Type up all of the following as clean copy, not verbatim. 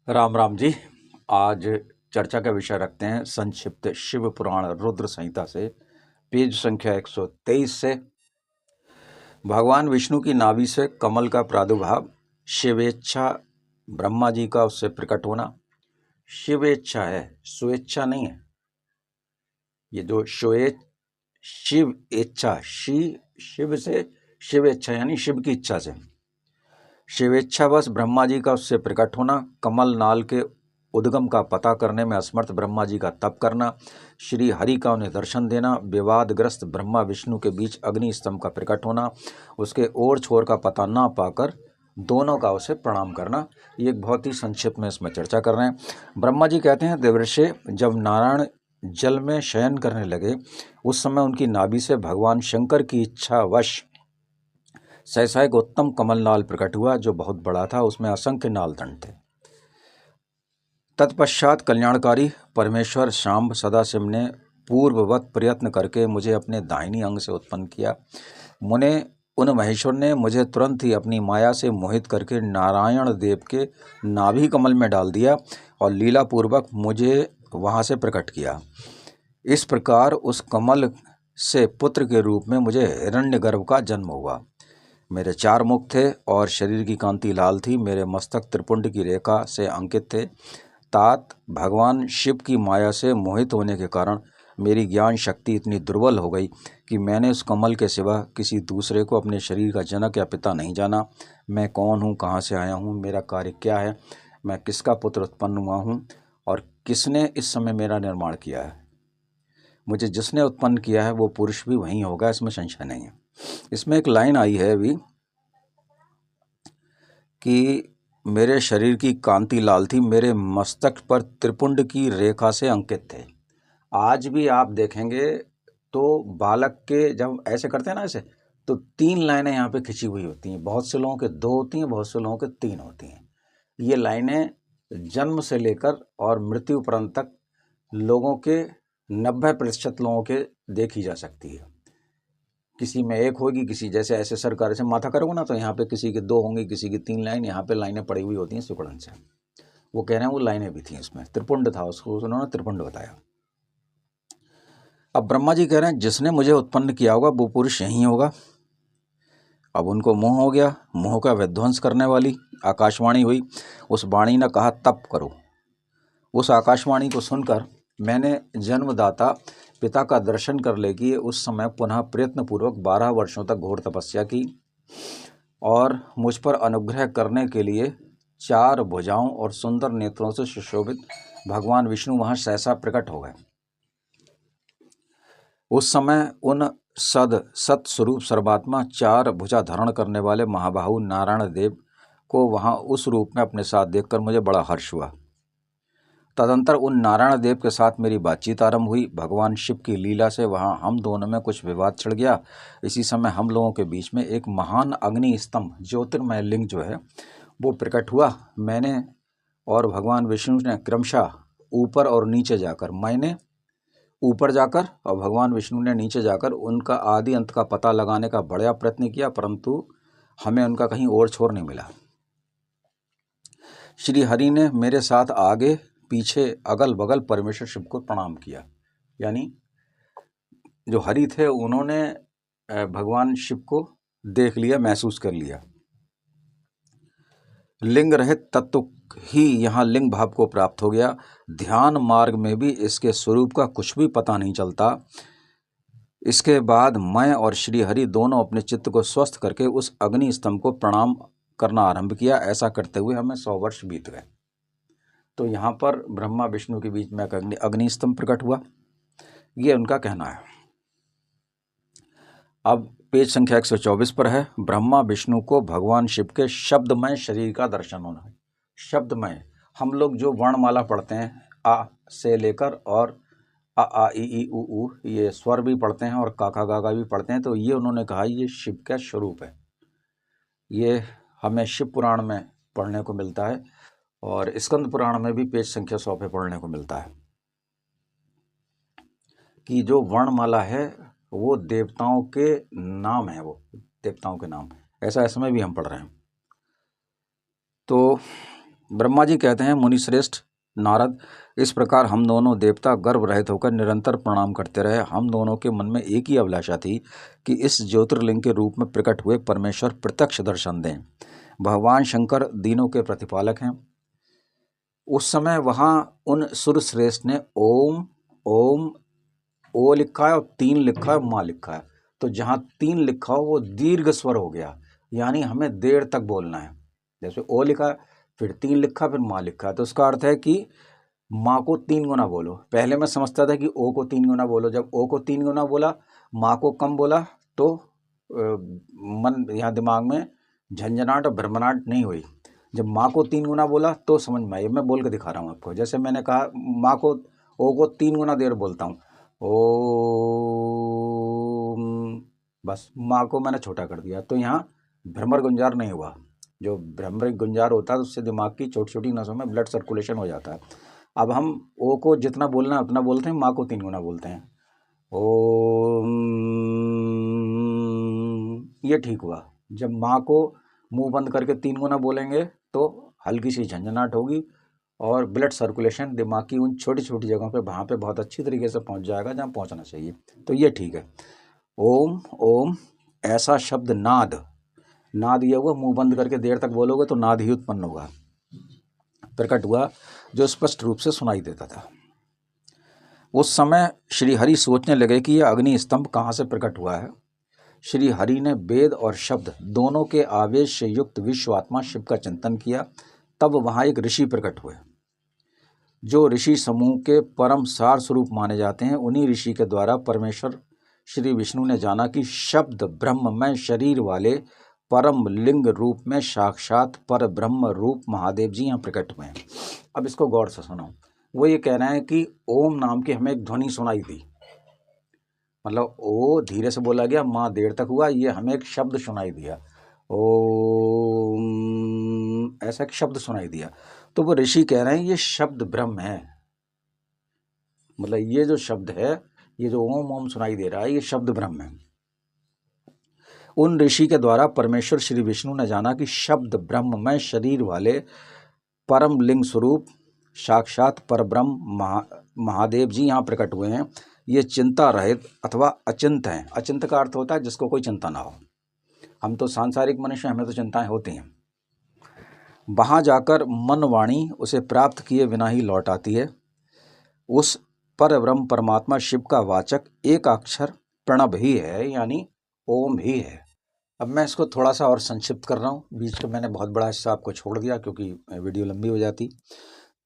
राम राम जी। आज चर्चा का विषय रखते हैं संक्षिप्त शिव पुराण रुद्र संहिता से पेज संख्या 123 से। भगवान विष्णु की नाभि से कमल का प्रादुर्भाव, शिवेच्छा, ब्रह्मा जी का उससे प्रकट होना। शिवेच्छा है, स्वेच्छा नहीं है। ये जो शिव इच्छा, शिव से शिवेच्छा यानी शिव की इच्छा से। शिवेच्छावश ब्रह्मा जी का उससे प्रकट होना, कमल नाल के उद्गम का पता करने में असमर्थ ब्रह्मा जी का तप करना, श्री हरि का उन्हें दर्शन देना, विवादग्रस्त ब्रह्मा विष्णु के बीच अग्नि स्तंभ का प्रकट होना, उसके ओर छोर का पता ना पाकर दोनों का उसे प्रणाम करना। ये एक बहुत ही संक्षिप्त में इसमें चर्चा कर रहे हैं। ब्रह्मा जी कहते हैं, देवर्षि, जब नारायण जल में शयन करने लगे उस समय उनकी नाभि से भगवान शंकर की इच्छावश सहसा एक उत्तम कमल नाल प्रकट हुआ जो बहुत बड़ा था, उसमें असंख्य नाल दंड थे। तत्पश्चात कल्याणकारी परमेश्वर शाम्ब सदाशिव ने पूर्ववत प्रयत्न करके मुझे अपने दाहिनी अंग से उत्पन्न किया। मुने उन महेश्वर ने मुझे तुरंत ही अपनी माया से मोहित करके नारायण देव के नाभि कमल में डाल दिया और लीला पूर्वक मुझे वहाँ से प्रकट किया। इस प्रकार उस कमल से पुत्र के रूप में मुझे हिरण्यगर्भ का जन्म हुआ। मेरे 4 मुख थे और शरीर की कांति लाल थी। मेरे मस्तक त्रिपुंड की रेखा से अंकित थे। तात भगवान शिव की माया से मोहित होने के कारण मेरी ज्ञान शक्ति इतनी दुर्बल हो गई कि मैंने उस कमल के सिवा किसी दूसरे को अपने शरीर का जनक या पिता नहीं जाना। मैं कौन हूँ, कहाँ से आया हूँ, मेरा कार्य क्या है, मैं किसका पुत्र उत्पन्न हुआ हूँ और किसने इस समय मेरा निर्माण किया है। मुझे जिसने उत्पन्न किया है वो पुरुष भी वही होगा, इसमें संशय नहीं है। इसमें एक लाइन आई है अभी कि मेरे शरीर की कांति लाल थी, मेरे मस्तक पर त्रिपुंड की रेखा से अंकित थे। आज भी आप देखेंगे तो बालक के जब ऐसे करते हैं ना, ऐसे तो 3 लाइनें यहाँ पे खिंची हुई होती हैं। बहुत से लोगों के 2 होती हैं, बहुत से लोगों के 3 होती हैं। ये लाइनें जन्म से लेकर और मृत्यु पर्यंत तक लोगों के 90% लोगों के देखी जा सकती है। किसी में 1 होगी, किसी जैसे ऐसे सरकार से माथा करोगे ना तो यहाँ पे किसी के 2 होंगे, किसी की 3 लाइन, यहाँ पे लाइनें पड़ी हुई होती हैं सुकड़न से। वो कह रहे हैं वो लाइनें भी थी, इसमें त्रिपुंड था, उसको उन्होंने त्रिपुंड बताया। अब ब्रह्मा जी कह रहे हैं जिसने मुझे उत्पन्न किया होगा वो पुरुष यही होगा। अब उनको मोह हो गया। मोह का विध्वंस करने वाली आकाशवाणी हुई। उस वाणी ने कहा तप करो। उस आकाशवाणी को सुनकर मैंने जन्मदाता पिता का दर्शन कर लेगी उस समय पुनः प्रयत्नपूर्वक 12 वर्षों तक घोर तपस्या की और मुझ पर अनुग्रह करने के लिए 4 भुजाओं और सुंदर नेत्रों से सुशोभित भगवान विष्णु वहाँ सहसा प्रकट हो गए। उस समय उन सत स्वरूप सर्वात्मा 4 भुजा धारण करने वाले महाबाहु नारायण देव को वहाँ उस रूप में अपने साथ देखकर मुझे बड़ा हर्ष हुआ। तदंतर उन नारायण देव के साथ मेरी बातचीत आरंभ हुई। भगवान शिव की लीला से वहाँ हम दोनों में कुछ विवाद छिड़ गया। इसी समय हम लोगों के बीच में एक महान अग्नि स्तंभ ज्योतिर्मय लिंग जो है वो प्रकट हुआ। मैंने और भगवान विष्णु ने क्रमशः ऊपर और नीचे जाकर, मैंने ऊपर जाकर और भगवान विष्णु ने नीचे जाकर उनका आदि अंत का पता लगाने का बड़ा प्रयत्न किया, परंतु हमें उनका कहीं और छोर नहीं मिला। श्री हरि ने मेरे साथ आगे पीछे अगल बगल परमेश्वर शिव को प्रणाम किया। यानी जो हरि थे उन्होंने भगवान शिव को देख लिया, महसूस कर लिया। लिंग रहित तत्व ही यहाँ लिंग भाव को प्राप्त हो गया। ध्यान मार्ग में भी इसके स्वरूप का कुछ भी पता नहीं चलता। इसके बाद मैं और श्री हरि दोनों अपने चित्त को स्वस्थ करके उस अग्नि स्तंभ को प्रणाम करना आरंभ किया। ऐसा करते हुए हमें 100 वर्ष बीत गए। तो यहाँ पर ब्रह्मा विष्णु के बीच में अग्नि स्तंभ प्रकट हुआ, ये उनका कहना है। अब पेज संख्या 124 पर है। ब्रह्मा विष्णु को भगवान शिव के शब्दमय शरीर का दर्शन होना है। शब्दमय, हम लोग जो वर्णमाला पढ़ते हैं आ से लेकर और आ आ ई उ ऊ, ये स्वर भी पढ़ते हैं और काका गागा भी पढ़ते हैं, तो ये उन्होंने कहा ये शिव का स्वरूप है। ये हमें शिव पुराण में पढ़ने को मिलता है और स्कंद पुराण में भी पेज संख्या 100 पे पढ़ने को मिलता है कि जो वर्णमाला है वो देवताओं के नाम है, वो देवताओं के नाम, ऐसा इसमें भी हम पढ़ रहे हैं। तो ब्रह्मा जी कहते हैं, मुनिश्रेष्ठ नारद, इस प्रकार हम दोनों देवता गर्भ रहित होकर निरंतर प्रणाम करते रहे। हम दोनों के मन में एक ही अभिलाषा थी कि इस ज्योतिर्लिंग के रूप में प्रकट हुए परमेश्वर प्रत्यक्ष दर्शन दें। भगवान शंकर दीनों के प्रतिपालक हैं। उस समय वहाँ उन सुरश्रेष्ठ ने ओम ओम ओ लिखा है और 3 लिखा है, माँ लिखा है। तो जहाँ 3 लिखा हो वो दीर्घ स्वर हो गया, यानी हमें देर तक बोलना है। जैसे ओ लिखा है, फिर 3 लिखा, फिर माँ लिखा है, तो उसका अर्थ है कि माँ को 3 गुना बोलो। पहले मैं समझता था कि ओ को 3 गुना बोलो। जब ओ को 3 गुना बोला, माँ को कम बोला, तो मन यहाँ दिमाग में झंझनाहट और भ्रमनाहट नहीं हुई। जब माँ को 3 गुना बोला तो समझ में आई। मैं बोल के दिखा रहा हूँ आपको। जैसे मैंने कहा, माँ को ओ को 3 गुना देर बोलता हूँ, ओम, बस माँ को मैंने छोटा कर दिया, तो यहाँ भ्रमर गुंजार नहीं हुआ। जो भ्रमर गुंजार होता है उससे दिमाग की छोटी छोटी नसों में ब्लड सर्कुलेशन हो जाता है। अब हम ओ को जितना बोलना है उतना बोलते हैं, माँ को 3 गुना बोलते हैं, ओम। ये ठीक हुआ। जब माँ को मुंह बंद करके 3 गुना बोलेंगे तो हल्की सी झंझनाहट होगी और ब्लड सर्कुलेशन दिमाग की उन छोटी छोटी जगहों पे वहाँ पे बहुत अच्छी तरीके से पहुँच जाएगा जहाँ पहुँचना चाहिए। तो ये ठीक है। ओम ओम ऐसा शब्द नाद, नाद ये हुआ, मुंह बंद करके देर तक बोलोगे तो नाद ही उत्पन्न होगा, प्रकट हुआ, जो स्पष्ट रूप से सुनाई देता था। उस समय श्री हरि सोचने लगे कि यह अग्नि स्तंभ कहाँ से प्रकट हुआ है। श्री हरि ने वेद और शब्द दोनों के आवेश से युक्त विश्वात्मा शिव का चिंतन किया। तब वहाँ एक ऋषि प्रकट हुए, जो ऋषि समूह के परम सार स्वरूप माने जाते हैं। उन्हीं ऋषि के द्वारा परमेश्वर श्री विष्णु ने जाना कि शब्द ब्रह्ममय शरीर वाले परम लिंग रूप में साक्षात पर ब्रह्म रूप महादेव जी यहाँ प्रकट हुए हैं। अब इसको गौर से सुनो। वो ये कह रहे हैं कि ओम नाम की हमें एक ध्वनि सुनाई दी, मतलब ओ धीरे से बोला गया, माँ देर तक हुआ, ये हमें एक शब्द सुनाई दिया, ओम, ऐसा एक शब्द सुनाई दिया। तो वो ऋषि कह रहे हैं ये शब्द ब्रह्म है, मतलब ये जो शब्द है, ये जो ओम ओम सुनाई दे रहा है, ये शब्द ब्रह्म है। उन ऋषि के द्वारा परमेश्वर श्री विष्णु ने जाना कि शब्द ब्रह्ममय शरीर वाले परम लिंग स्वरूप साक्षात परब्रह्म महादेव जी यहाँ प्रकट हुए हैं। ये चिंता रहित अथवा अचिंत हैं। अचिंत का अर्थ होता है जिसको कोई चिंता ना हो। हम तो सांसारिक मनुष्य, हमें तो चिंताएं होती हैं। वहाँ जाकर मन वाणी उसे प्राप्त किए बिना ही लौट आती है। उस परब्रह्म परमात्मा शिव का वाचक एक अक्षर प्रणव ही है, यानी ओम ही है। अब मैं इसको थोड़ा सा और संक्षिप्त कर रहा हूँ, बीच में मैंने बहुत बड़ा हिस्सा आपको छोड़ दिया क्योंकि वीडियो लंबी हो जाती।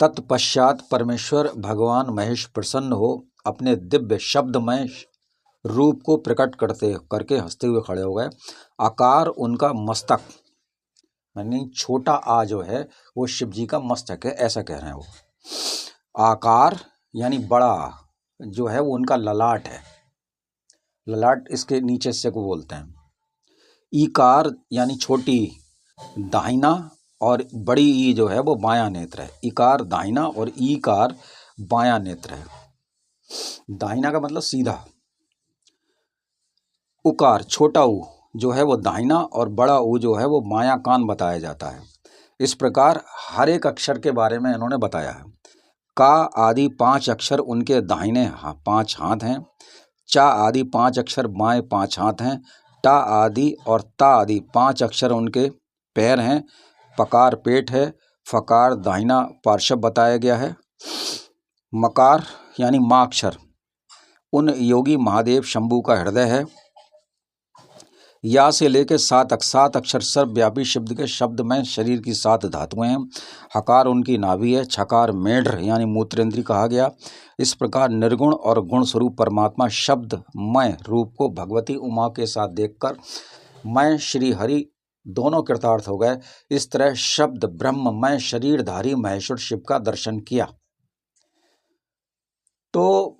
तत्पश्चात परमेश्वर भगवान महेश प्रसन्न हो अपने दिव्य शब्दमय रूप को प्रकट करके हंसते हुए खड़े हो गए। आकार उनका मस्तक, यानी छोटा आ जो है वो शिव जी का मस्तक है, ऐसा कह रहे हैं वो। आकार यानी बड़ा जो है वो उनका ललाट है, ललाट इसके नीचे से को बोलते हैं। ईकार यानी छोटी दाहिना, और बड़ी ई जो है वो बायां नेत्र है। इकार दाहिना और ईकार बायां नेत्र है। दाहिना का मतलब सीधा। उकार छोटा ऊ जो है वो दाहिना और बड़ा ऊ जो है वो बायां कान बताया जाता है। इस प्रकार हर एक अक्षर के बारे में इन्होंने बताया है। का आदि 5 अक्षर उनके दाहिने 5 हाथ हैं। चा आदि 5 अक्षर बाएं 5 हाथ हैं। टा आदि और ता आदि 5 अक्षर उनके पैर हैं। पकार पेट है। फकार दाहिना पार्श्व बताया गया है। मकार यानी माँ अक्षर उन योगी महादेव शंभू का हृदय है। या से लेकर 7 अक्षर सर्वव्यापी शब्द के शब्द में शरीर की 7 धातुएं हैं। हकार उनकी नाभि है। छकार मेढ्र यानी मूत्रेंद्री कहा गया। इस प्रकार निर्गुण और गुण स्वरूप परमात्मा शब्दमय रूप को भगवती उमा के साथ देखकर मैं श्री हरि दोनों कृतार्थ हो गए। इस तरह शब्द ब्रह्ममय शरीरधारी महेश्वर शिव का दर्शन किया। तो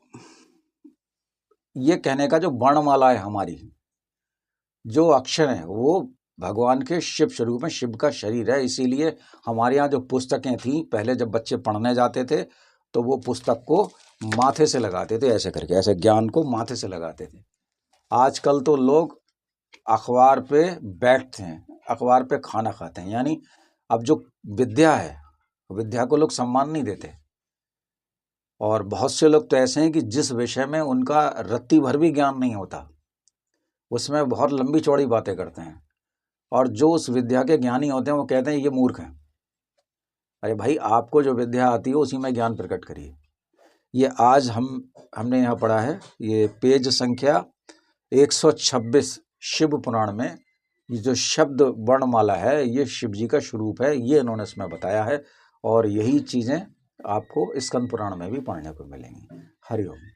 ये कहने का जो वर्णमाला है हमारी, जो अक्षर हैं वो भगवान के शिव स्वरूप में, शिव का शरीर है। इसीलिए हमारे यहाँ जो पुस्तकें थी, पहले जब बच्चे पढ़ने जाते थे तो वो पुस्तक को माथे से लगाते थे, ऐसे करके, ऐसे ज्ञान को माथे से लगाते थे। आजकल तो लोग अखबार पे बैठते हैं, अखबार पे खाना खाते हैं। यानी अब जो विद्या है विद्या को लोग सम्मान नहीं देते, और बहुत से लोग तो ऐसे हैं कि जिस विषय में उनका रत्ती भर भी ज्ञान नहीं होता उसमें बहुत लंबी चौड़ी बातें करते हैं, और जो उस विद्या के ज्ञानी होते हैं वो कहते हैं ये मूर्ख हैं। अरे भाई, आपको जो विद्या आती है उसी में ज्ञान प्रकट करिए। ये आज हमने यहाँ पढ़ा है, ये पेज संख्या 126 शिव पुराण में ये जो शब्द वर्णमाला है ये शिव जी का स्वरूप है, ये इन्होंने इसमें बताया है, और यही चीज़ें आपको स्कंद पुराण में भी पढ़ने को मिलेंगी। हरिओम।